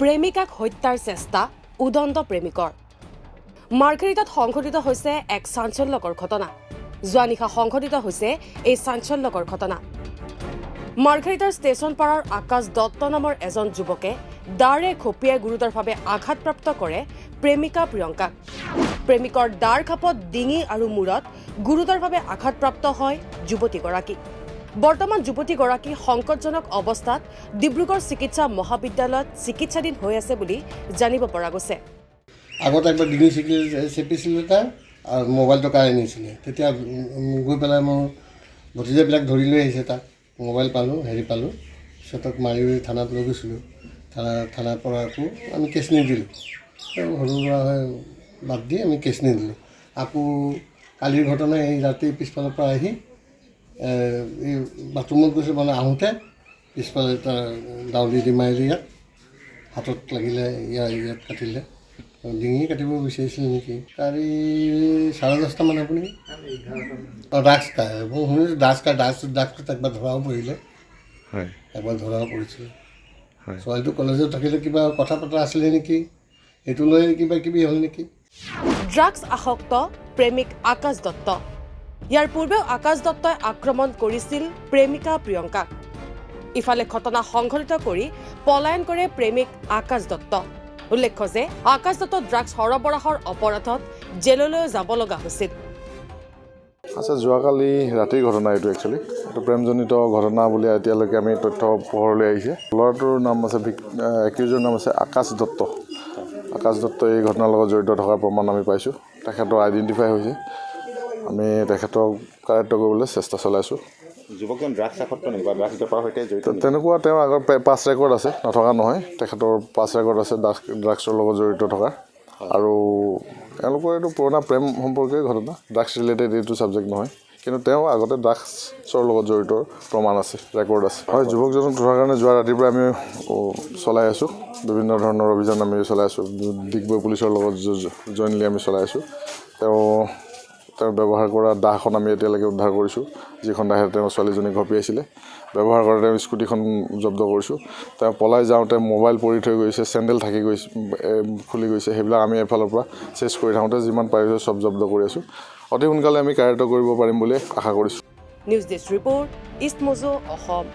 প্ৰেমিকাক হত্যাৰ চেষ্টা উদণ্ড প্ৰেমিকৰ মাৰ্ঘেৰিটাত সংঘটিত হৈছে এক চাঞ্চল্যকৰ ঘটনা যোৱা নিশা সংঘটিত হৈছে এই চাঞ্চল্যকৰ ঘটনা মাৰ্ঘেৰিটাৰ ষ্টেচন পাৰৰ আকাশ দত্ত নামৰ এজন যুৱকে দাৰে খপিয়াই গুৰুতৰভাৱে আঘাতপ্ৰাপ্ত কৰে প্ৰেমিকা প্ৰিয়ংকাক প্ৰেমিকৰ দাৰ খাপত ডিঙি আৰু মূৰত গুৰুতৰভাৱে আঘাতপ্ৰাপ্ত হয় যুৱতীগৰাকী বৰ্তমান যুৱতীগৰাকী সংকটজনক অৱস্থাত ডিব্ৰুগড় চিকিৎসা মহাবিদ্যালয়ত চিকিৎসাধীন হৈ আছে বুলি জানিব পৰা গৈছে আগত একবাৰ ডিঙি চেপিছিলে তাৰ আৰু মোবাইলটো কাঢ়ি নিছিলে তেতিয়া গৈ পেলাই মোৰ ভতিজাবিলাক ধৰি লৈ আহিছে তাক মোবাইল পালোঁ সিহঁতক মাৰি থানাত লৈ গৈছিলোঁ থানাৰ পৰা আকৌ আমি কেছ নিদিলোঁ সৰু সুৰা হৈ বাদ দি আমি কেছ নিদিলোঁ আকৌ কালিৰ ঘটনা এই ৰাতি পিছফালৰ পৰা আহি এই বাথৰুমত গৈছে মানে আহোঁতে পিছফালে তাৰ দাউলি দি মাৰিলে ইয়াত হাতত লাগিলে ইয়াত কাটিলে ডিঙি কাটিব বিচাৰিছিল নেকি কালি 10:30মান আপুনি ড্ৰাগছ খায় মই শুনিছোঁ ড্ৰাগছটোত একবাৰ ধৰাও পৰিলে হয় একবাৰ ধৰাও পৰিছিল ছোৱালীটো কলেজত থাকিলে কিবা কথা পতা আছিলে নেকি সেইটো লৈ কিবা কিবি হ'ল নেকি ড্ৰাগছ আসক্ত প্ৰেমিক আকাশ দত্ত ইয়াৰ পূৰ্বেও আকাশ দত্তই আক্ৰমণ কৰিছিল প্ৰেমিকা প্ৰিয়ংকাক ইফালে ঘটনা সংঘটিত কৰি পলায়ন কৰে প্ৰেমিক আকাশ দত্ত উল্লেখ্য যে আকাশ দত্ত ড্ৰাগছ সৰবৰাহৰ অপৰাধত জেললৈ যাব লগা হৈছিল আচ্ছা যোৱাকালি ৰাতিৰ ঘটনা এইটো একচুৱেলি এইটো প্ৰেমজনিত ঘটনা বুলি এতিয়ালৈকে আমি তথ্য পোহৰলৈ আহিছে ল'ৰাটোৰ নাম আছে একিউজৰ নাম আছে আকাশ দত্ত এই ঘটনাৰ লগত জড়িত থকাৰ প্ৰমাণ আমি পাইছোঁ তেখেতৰ আইডেণ্টিফাই হৈছে আমি তেখেতক কাৰেক্ট কৰিবলৈ চেষ্টা চলাইছোঁ যুৱকজন ড্ৰাগছ আসক্ত নেকি বা ড্ৰাগছ বেপাৰৰ সৈতে জড়িত তেনেকুৱা তেওঁৰ আগৰ পাছ ৰেকৰ্ড আছে নথকা নহয় তেখেতৰ পাছ ৰেকৰ্ড আছে ড্ৰাগছৰ লগত জড়িত থকা আৰু এওঁলোকৰ এইটো পুৰণা প্ৰেম সম্পৰ্কীয় ঘটনা ড্ৰাগছ ৰিলেটেড এইটো ছাবজেক্ট নহয় কিন্তু তেওঁ আগতে ড্ৰাগছৰ লগত জড়িত প্ৰমাণ আছে ৰেকৰ্ড আছে হয় যুৱকজনক ধৰাৰ কাৰণে যোৱা ৰাতিৰ পৰা আমি চলাই আছোঁ বিভিন্ন ধৰণৰ অভিযান আমি চলাই আছোঁ ডিগবৈ পুলিচৰ লগত জইনলি আমি চলাই আছোঁ তেওঁ ব্যৱহাৰ কৰা দাখন আমি এতিয়ালৈকে উদ্ধাৰ কৰিছোঁ যিখন দাহে তেওঁ ছোৱালীজনী ঘপিয়াইছিলে ব্যৱহাৰ কৰা তেওঁ স্কুটিখন জব্দ কৰিছোঁ তেওঁ পলাই যাওঁতে মোবাইল পৰি থৈ গৈছে চেণ্ডেল থাকি গৈছে খুলি গৈছে সেইবিলাক আমি এফালৰ পৰা চেছ কৰি থাকোঁতে যিমান পাৰিছোঁ চব জব্দ কৰি আছোঁ অতি সোনকালে আমি কাৰ্য কৰিব পাৰিম বুলি আশা কৰিছোঁ নিউজ ডেস্ক ৰিপৰ্ট ইষ্টমোজো অসম